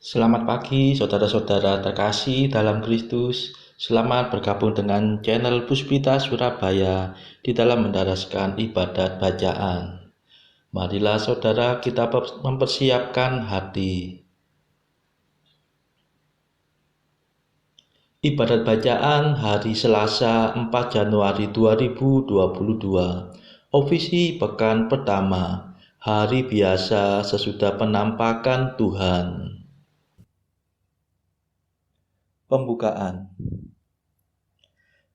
Selamat pagi, saudara-saudara terkasih dalam Kristus. Selamat bergabung dengan channel Puspita Surabaya di dalam mendaraskan ibadat bacaan. Marilah saudara kita mempersiapkan hati. Ibadat bacaan hari Selasa 4 Januari 2022. Ofisi pekan pertama, hari biasa sesudah penampakan Tuhan. Pembukaan.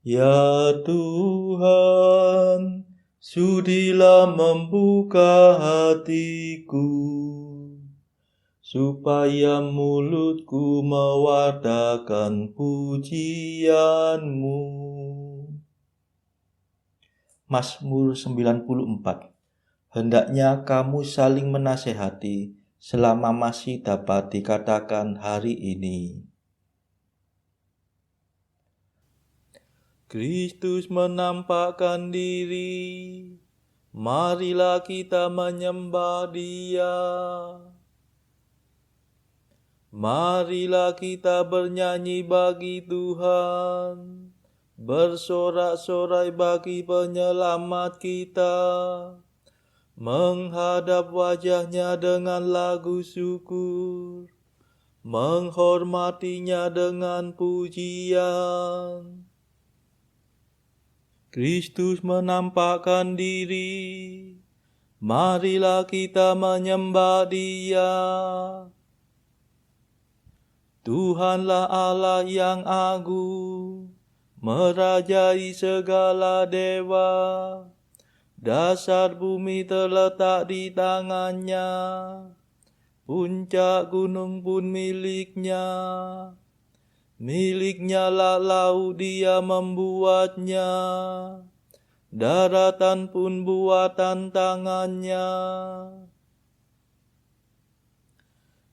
Ya Tuhan, sudilah membuka hatiku, supaya mulutku mewartakan pujian-Mu. Mazmur 94. Hendaknya kamu saling menasehati selama masih dapat dikatakan hari ini. Kristus menampakkan diri, marilah kita menyembah Dia. Marilah kita bernyanyi bagi Tuhan, bersorak-sorai bagi penyelamat kita, menghadap wajah-Nya dengan lagu syukur, menghormatinya dengan pujian. Kristus menampakkan diri, marilah kita menyembah Dia. Tuhanlah Allah yang agung, merajai segala dewa. Dasar bumi terletak di tangan-Nya, puncak gunung pun milik-Nya. Milik-Nya lah laut, Dia membuatnya, daratan pun buatan tangan-Nya.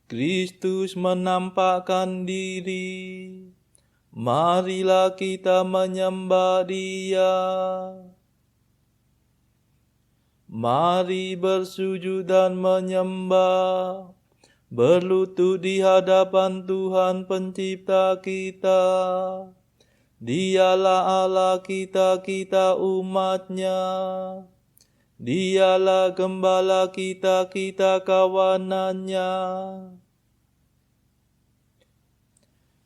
Kristus menampakkan diri, marilah kita menyembah Dia. Mari bersujud dan menyembah, berlutut di hadapan Tuhan Pencipta kita. Dialah Allah kita, kita umat-Nya. Dialah gembala kita, kita kawanan-Nya.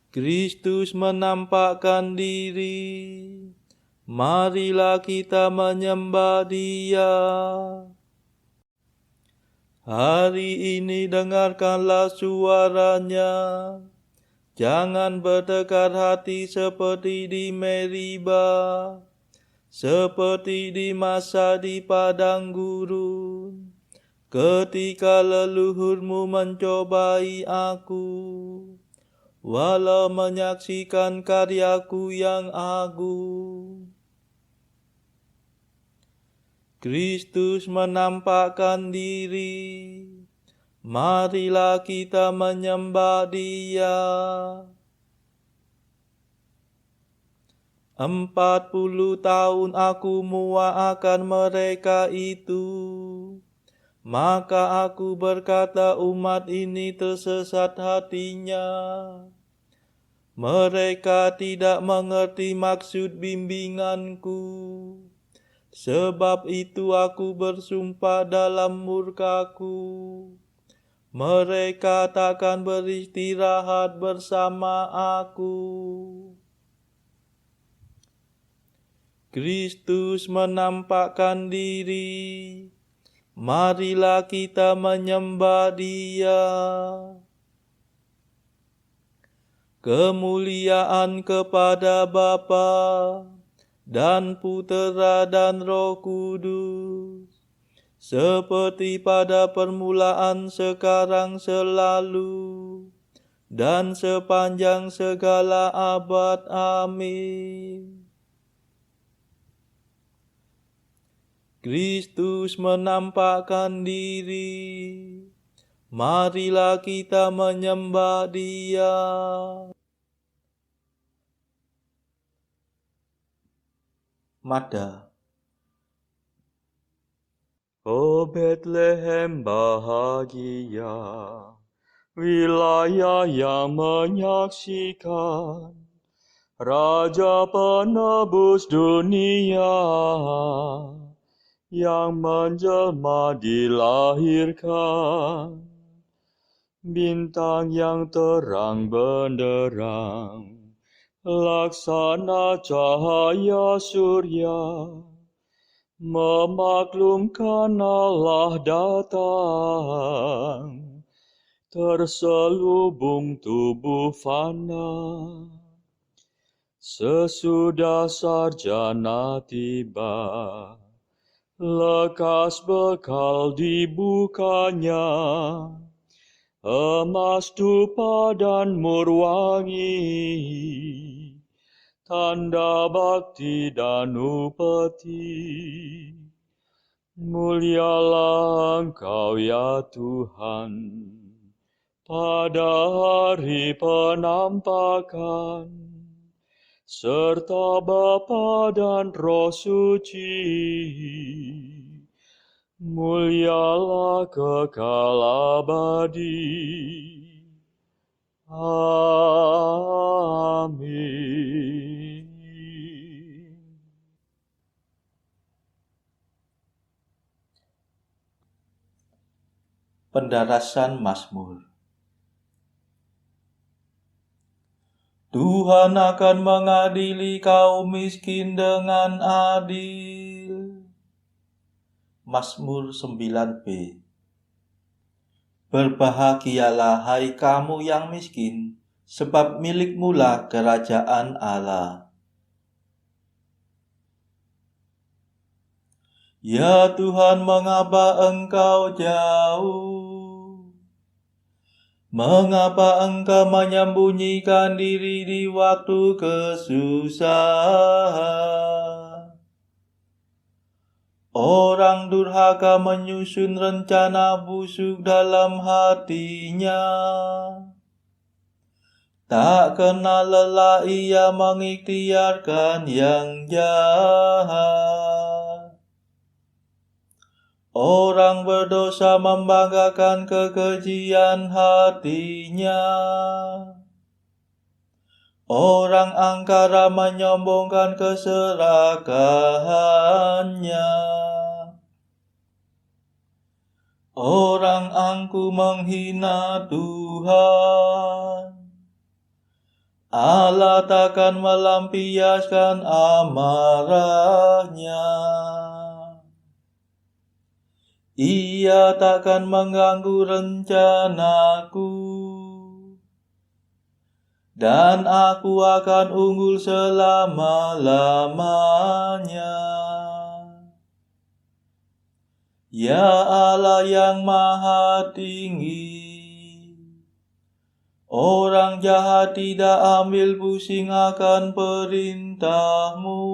Kristus menampakkan diri, marilah kita menyembah Dia. Hari ini dengarkanlah suara-Nya, jangan bertekad hati seperti di Meriba, seperti di masa di padang gurun, ketika leluhurmu mencobai aku, walau menyaksikan karyaku yang agung. Kristus menampakkan diri, marilah kita menyembah Dia. 40 tahun aku muak akan mereka itu, maka aku berkata umat ini tersesat hatinya. Mereka tidak mengerti maksud bimbinganku. Sebab itu aku bersumpah dalam murkaku, mereka takkan beristirahat bersama aku. Kristus menampakkan diri, marilah kita menyembah Dia. Kemuliaan kepada Bapa dan Putera dan Roh Kudus, seperti pada permulaan, sekarang, selalu, dan sepanjang segala abad. Amin. Kristus menampakkan diri, marilah kita menyembah Dia. Mada. Oh Bethlehem bahagia, wilayah yang menyaksikan Raja penebus dunia yang menjelma dilahirkan, bintang yang terang benderang, laksana cahaya surya, memaklumkan Allah datang, terselubung tubuh fana. Sesudah sarjana tiba, lekas bekal dibukanya, emas dupa dan murwangi, tanda bakti dan upeti. Mulialah Engkau ya Tuhan, pada hari penampakan, serta Bapa dan Roh Suci, mulialah kekal abadi. Amin. Pendarasan Mazmur. Tuhan akan mengadili kaum miskin dengan adil. Mazmur 9b. Berbahagialah hai kamu yang miskin, sebab milikmulah kerajaan Allah. Ya Tuhan, mengapa Engkau jauh? Mengapa Engkau menyembunyikan diri di waktu kesusahan? Orang durhaka menyusun rencana busuk dalam hatinya. Tak kenal lelah ia mengikhtiarkan yang jahat. Orang berdosa membanggakan kekejian hatinya. Orang angkara menyombongkan keserakahannya. Orang angkuh menghina Tuhan. Allah takkan melampiaskan amarahnya. Ia takkan mengganggu rencanaku, dan aku akan unggul selama-lamanya. Ya Allah yang Maha Tinggi, orang jahat tidak ambil pusing akan perintah-Mu.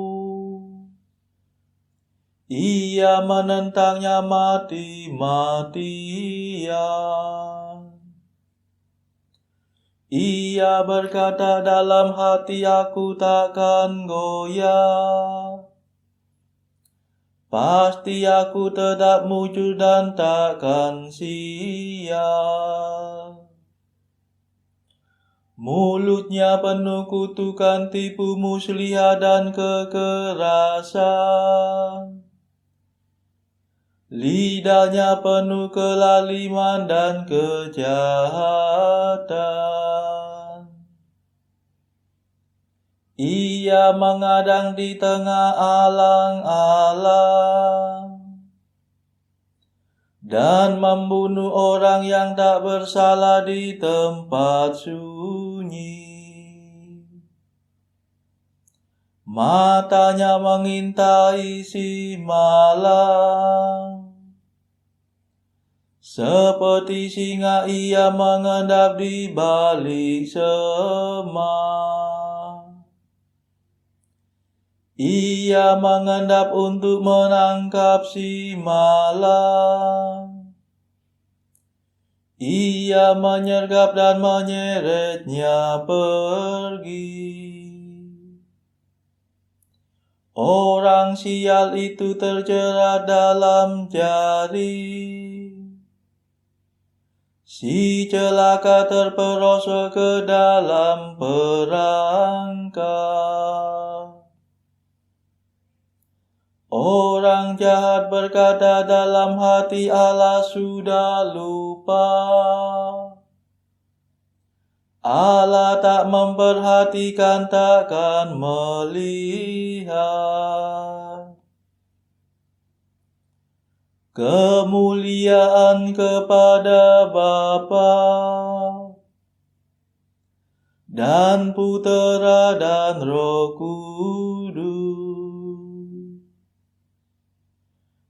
Ia menentangnya mati-matian. Ia berkata dalam hati, aku takkan goyah. Pasti aku tetap muncul dan takkan sial. Mulutnya penuh kutukan, tipu muslihat dan kekerasan. Lidahnya penuh kelaliman dan kejahatan. Ia mengadang di tengah alang-alang dan membunuh orang yang tak bersalah di tempat sunyi. Matanya mengintai si malang. Seperti singa ia mengendap di balik semak. Ia mengendap untuk menangkap si malang. Ia menyergap dan menyeretnya pergi. Orang sial itu terjerat dalam jaring, Si celaka terperosok ke dalam perangkap. Orang jahat berkata dalam hati, Allah sudah lupa. Allah tak memperhatikan, takkan melihat. Kemuliaan kepada Bapa dan Putera dan Roh Kudus,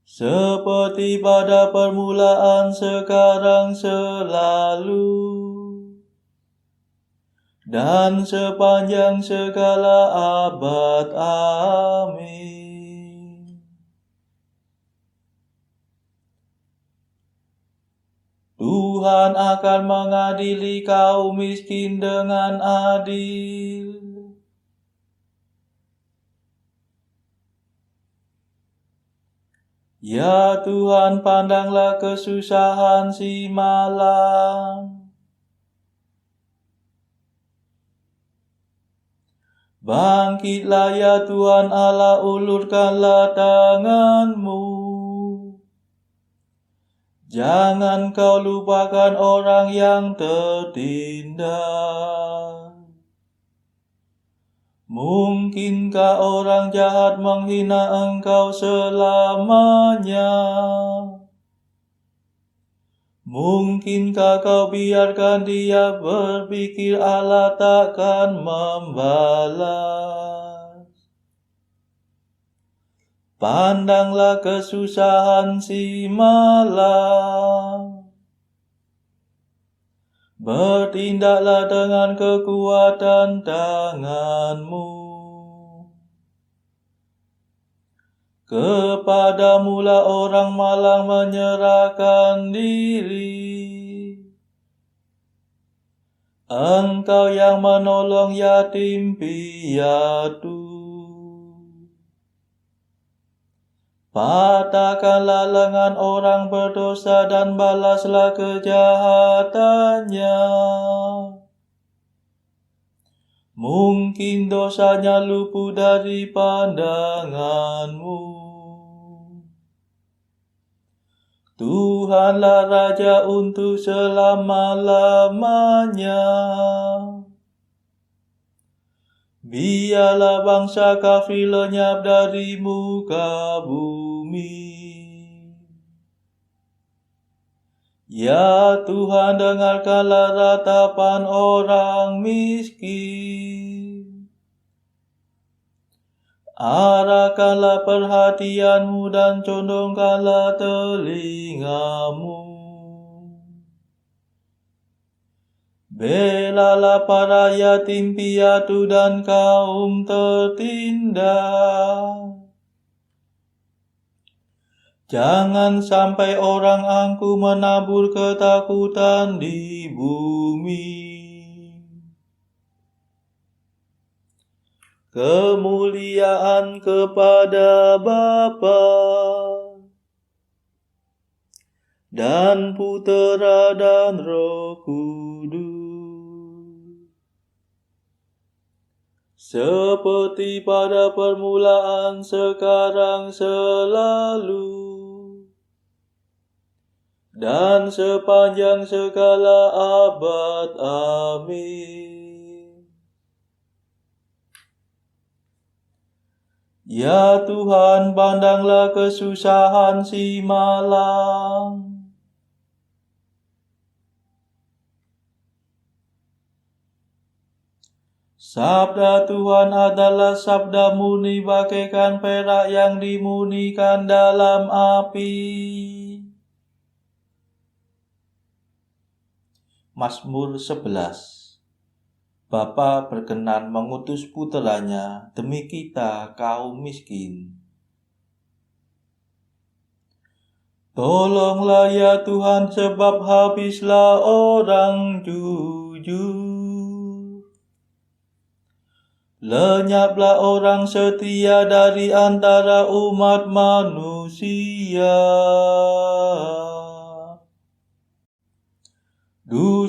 seperti pada permulaan, sekarang, selalu, dan sepanjang segala abad. Amin. Tuhan akan mengadili kaum miskin dengan adil. Ya Tuhan, pandanglah kesusahan si malang. Bangkitlah ya Tuhan Allah, ulurkanlah tangan-Mu. Jangan Kau lupakan orang yang tertindas. Mungkinkah orang jahat menghina Engkau selamanya? Mungkinkah Kau biarkan dia berpikir Allah takkan membalas? Pandanglah kesusahan si malang. Bertindaklah dengan kekuatan tangan-Mu. Kepadamu-lah orang malang menyerahkan diri. Engkau yang menolong yatim piatu. Patahkanlah lengan orang berdosa dan balaslah kejahatannya. Mungkin dosanya luput dari pandangan-Mu. Tuhanlah Raja untuk selama-lamanya. Biarlah bangsa kafir lenyap dari muka bumi. Ya Tuhan, dengarkanlah ratapan orang miskin. Arahkanlah perhatian-Mu dan condongkanlah telinga-Mu. Belalah para yatim piatu dan kaum tertindas. Jangan sampai orang angkuh menabur ketakutan di bumi. Kemuliaan kepada Bapa dan Putera dan Roh Kudus, seperti pada permulaan, sekarang, selalu, dan sepanjang segala abad. Amin. Ya Tuhan, pandanglah kesusahan si malang. Sabda Tuhan adalah sabda murni bagaikan perak yang dimurnikan dalam api. Mazmur 11. Bapa berkenan mengutus puteranya demi kita kaum miskin. Tolonglah ya Tuhan, sebab habislah orang jujur. Lenyaplah orang setia dari antara umat manusia.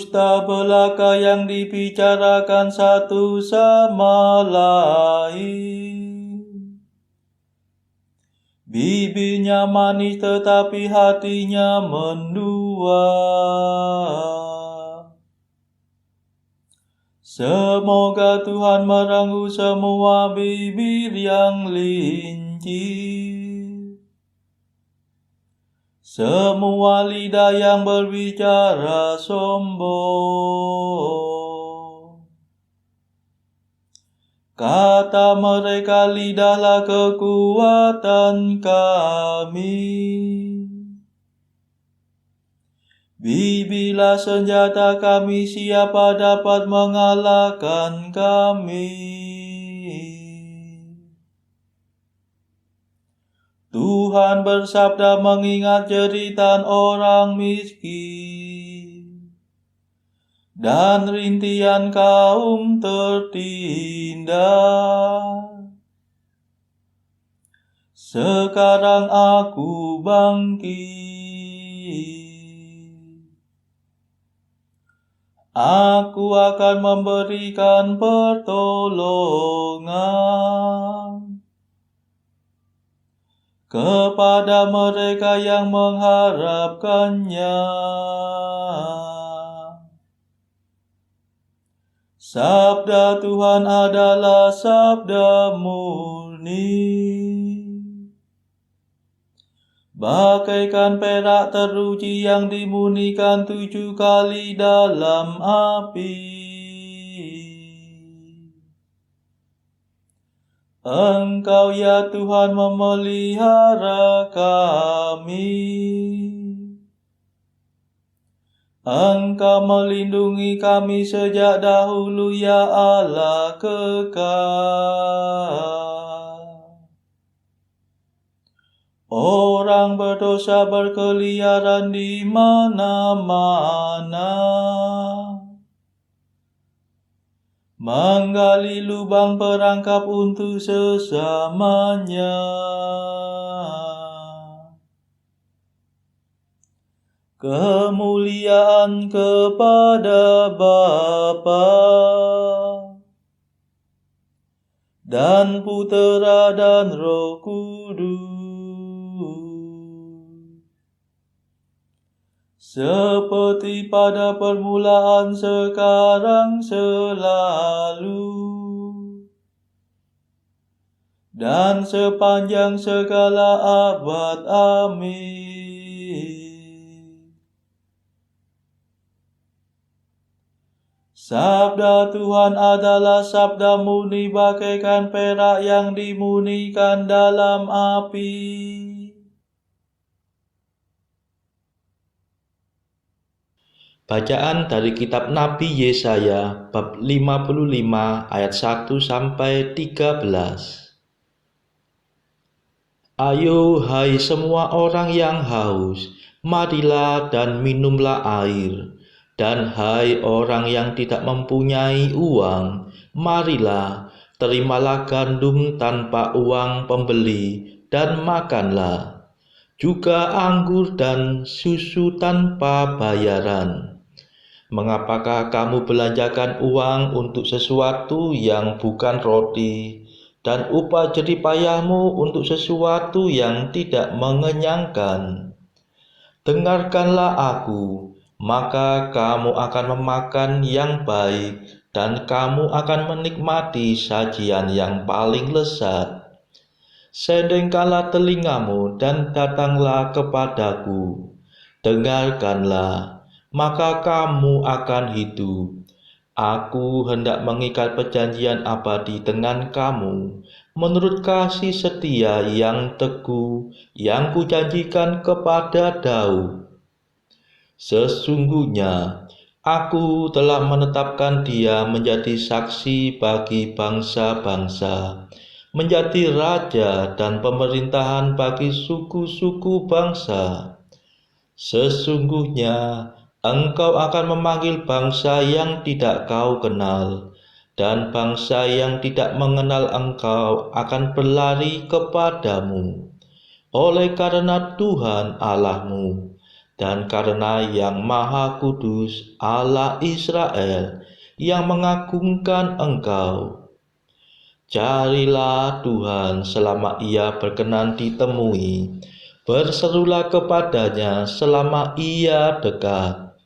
dusta belaka yang dibicarakan satu sama lain. Bibirnya manis tetapi hatinya mendua. Semoga Tuhan merenggut semua bibir yang lincih, semua lidah yang berbicara sombong. Kata mereka, lidahlah kekuatan kami. Bibirlah senjata kami, siapa dapat mengalahkan kami? Tuhan bersabda mengingat jeritan orang miskin dan rintihan kaum tertindas. Sekarang aku bangkit. Aku akan memberikan pertolongan kepada mereka yang mengharapkannya. Sabda Tuhan adalah sabda murni, bagaikan perak teruji yang dimurnikan 7 kali dalam api. Engkau ya Tuhan memelihara kami. Engkau melindungi kami sejak dahulu ya Allah kekal. Orang berdosa berkeliaran di mana-mana, menggali lubang perangkap untuk sesamanya. Kemuliaan kepada Bapa dan Putera dan Roh Kudus, seperti pada permulaan, sekarang, selalu, dan sepanjang segala abad. Amin. Sabda Tuhan adalah sabda murni bagaikan perak yang dimurnikan dalam api. Bacaan dari kitab Nabi Yesaya bab 55 ayat 1 sampai 13. Ayo hai semua orang yang haus, marilah dan minumlah air. Dan hai orang yang tidak mempunyai uang, marilah, terimalah gandum tanpa uang pembeli dan makanlah. Juga anggur dan susu tanpa bayaran. Mengapakah kamu belanjakan uang untuk sesuatu yang bukan roti, dan upah jerih payahmu untuk sesuatu yang tidak mengenyangkan? Dengarkanlah aku, maka kamu akan memakan yang baik, dan kamu akan menikmati sajian yang paling lezat. Sendengkanlah telingamu dan datanglah kepadaku. Dengarkanlah, maka kamu akan hidup. Aku hendak mengikat perjanjian abadi dengan kamu, menurut kasih setia yang teguh yang kujanjikan kepada Daud. Sesungguhnya aku telah menetapkan dia menjadi saksi bagi bangsa-bangsa, menjadi raja dan pemerintahan bagi suku-suku bangsa. Sesungguhnya engkau akan memanggil bangsa yang tidak kau kenal, dan bangsa yang tidak mengenal engkau akan berlari kepadamu. Oleh karena Tuhan Allahmu Dan karena Yang Maha Kudus, Allah Israel, yang mengagungkan engkau, carilah Tuhan selama Ia berkenan ditemui, berserulah kepadanya selama Ia dekat.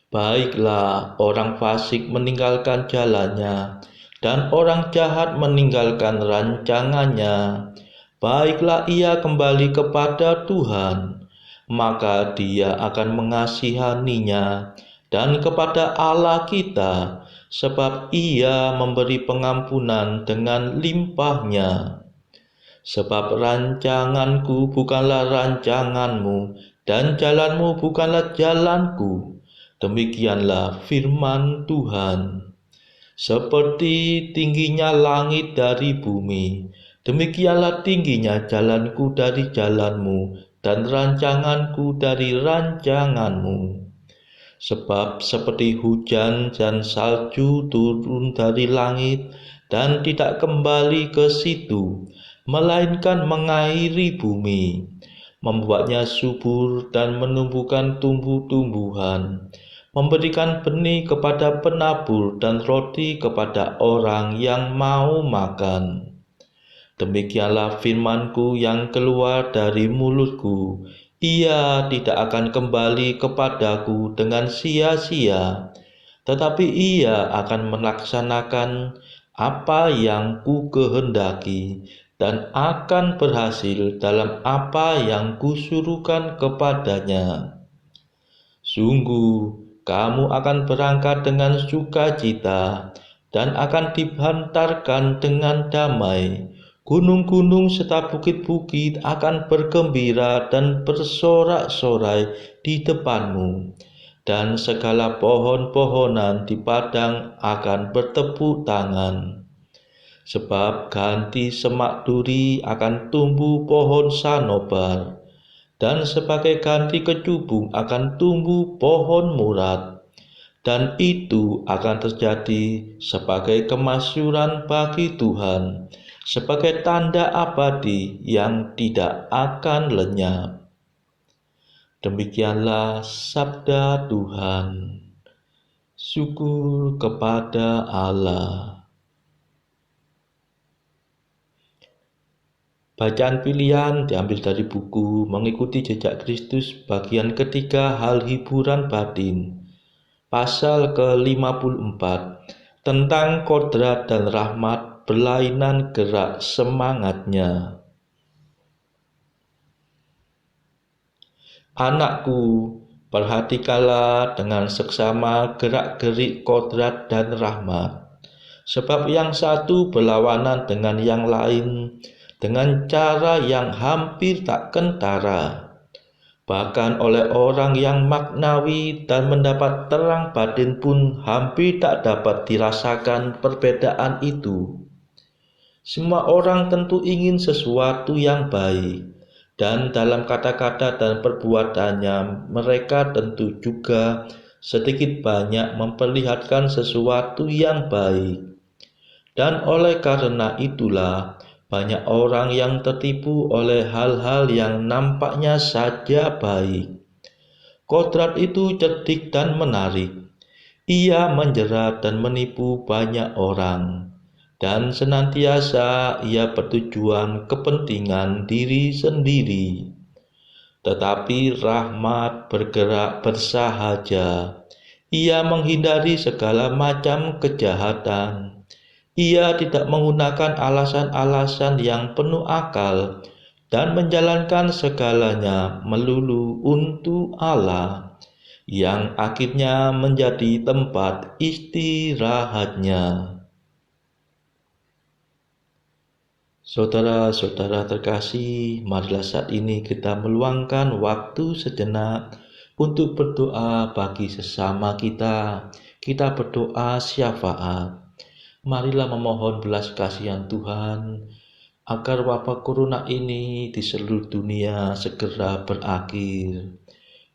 Baiklah orang fasik meninggalkan jalannya, dan orang jahat meninggalkan rancangannya. Baiklah ia kembali kepada Tuhan, maka Dia akan mengasihaninya, dan kepada Allah kita, sebab Ia memberi pengampunan dengan limpahnya. Sebab rancanganku bukanlah rancanganmu, dan jalanmu bukanlah jalanku. Demikianlah firman Tuhan. Seperti tingginya langit dari bumi, demikianlah tingginya jalanku dari jalanmu, dan rancanganku dari rancanganmu. Sebab seperti hujan dan salju turun dari langit dan tidak kembali ke situ, melainkan mengairi bumi, membuatnya subur dan menumbuhkan tumbuh-tumbuhan, memberikan benih kepada penabur dan roti kepada orang yang mau makan. Demikianlah firman-Ku yang keluar dari mulut-Ku. Ia tidak akan kembali kepadaku dengan sia-sia, tetapi ia akan melaksanakan apa yang Ku kehendaki dan akan berhasil dalam apa yang Kusuruhkan kepadanya. Sungguh, kamu akan berangkat dengan sukacita dan akan dihantarkan dengan damai. Gunung-gunung serta bukit-bukit akan bergembira dan bersorak-sorai di depanmu, dan segala pohon-pohonan di padang akan bertepuk tangan. Sebab ganti semak duri akan tumbuh pohon sanobar, dan sebagai ganti kecubung akan tumbuh pohon murad. Dan itu akan terjadi sebagai kemasyuran bagi Tuhan, sebagai tanda abadi yang tidak akan lenyap. Demikianlah sabda Tuhan. Syukur kepada Allah. Bacaan pilihan diambil dari buku Mengikuti Jejak Kristus bagian ketiga, hal hiburan batin, pasal ke-54, tentang kodrat dan rahmat berlainan gerak semangatnya. Anakku, perhatikanlah dengan seksama gerak-gerik kodrat dan rahmat, sebab yang satu berlawanan dengan yang lain, dengan cara yang hampir tak kentara. Bahkan oleh orang yang maknawi dan mendapat terang batin pun hampir tak dapat dirasakan perbedaan itu. Semua orang tentu ingin sesuatu yang baik, dan dalam kata-kata dan perbuatannya mereka tentu juga sedikit banyak memperlihatkan sesuatu yang baik. Dan oleh karena itulah banyak orang yang tertipu oleh hal-hal yang nampaknya saja baik. Kodrat itu cerdik dan menarik. Ia menjerat dan menipu banyak orang, dan senantiasa ia bertujuan kepentingan diri sendiri. Tetapi rahmat bergerak bersahaja. Ia menghindari segala macam kejahatan. Ia tidak menggunakan alasan-alasan yang penuh akal dan menjalankan segalanya melulu untuk Allah, yang akhirnya menjadi tempat istirahatnya. Saudara-saudara terkasih, marilah saat ini kita meluangkan waktu sejenak untuk berdoa bagi sesama kita. Kita berdoa syafaat. Marilah memohon belas kasihan Tuhan agar wabah corona ini di seluruh dunia segera berakhir.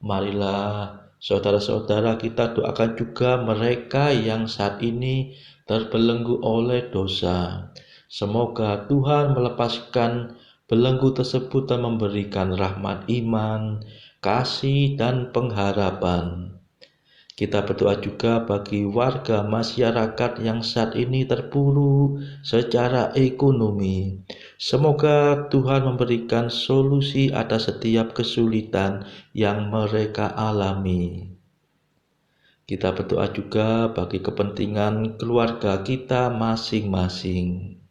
Marilah saudara-saudara kita doakan juga mereka yang saat ini terbelenggu oleh dosa. Semoga Tuhan melepaskan Belenggu tersebut telah memberikan rahmat iman, kasih, dan pengharapan. Kita berdoa juga bagi warga masyarakat yang saat ini terpuruk secara ekonomi. Semoga Tuhan memberikan solusi atas setiap kesulitan yang mereka alami. Kita berdoa juga bagi kepentingan keluarga kita masing-masing.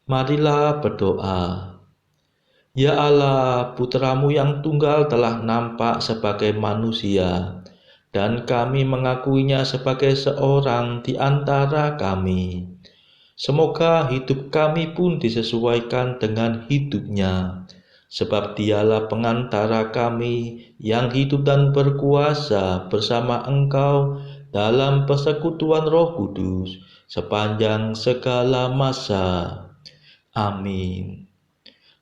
Marilah berdoa. Ya Allah, Putramu yang tunggal telah nampak sebagai manusia, dan kami mengakuinya sebagai seorang di antara kami. Semoga hidup kami pun disesuaikan dengan hidupnya, sebab dialah pengantara kami yang hidup dan berkuasa bersama Engkau dalam persekutuan Roh Kudus sepanjang segala masa. Amin.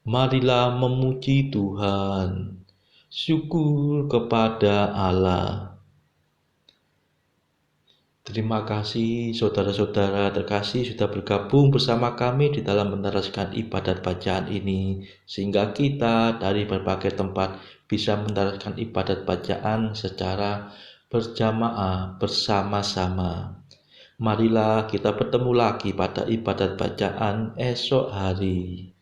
Marilah memuji Tuhan. Syukur kepada Allah. Terima kasih saudara-saudara terkasih sudah bergabung bersama kami di dalam meneruskan ibadat bacaan ini, sehingga kita dari berbagai tempat bisa meneruskan ibadat bacaan secara berjamaah bersama-sama. Marilah kita bertemu lagi pada ibadat bacaan esok hari.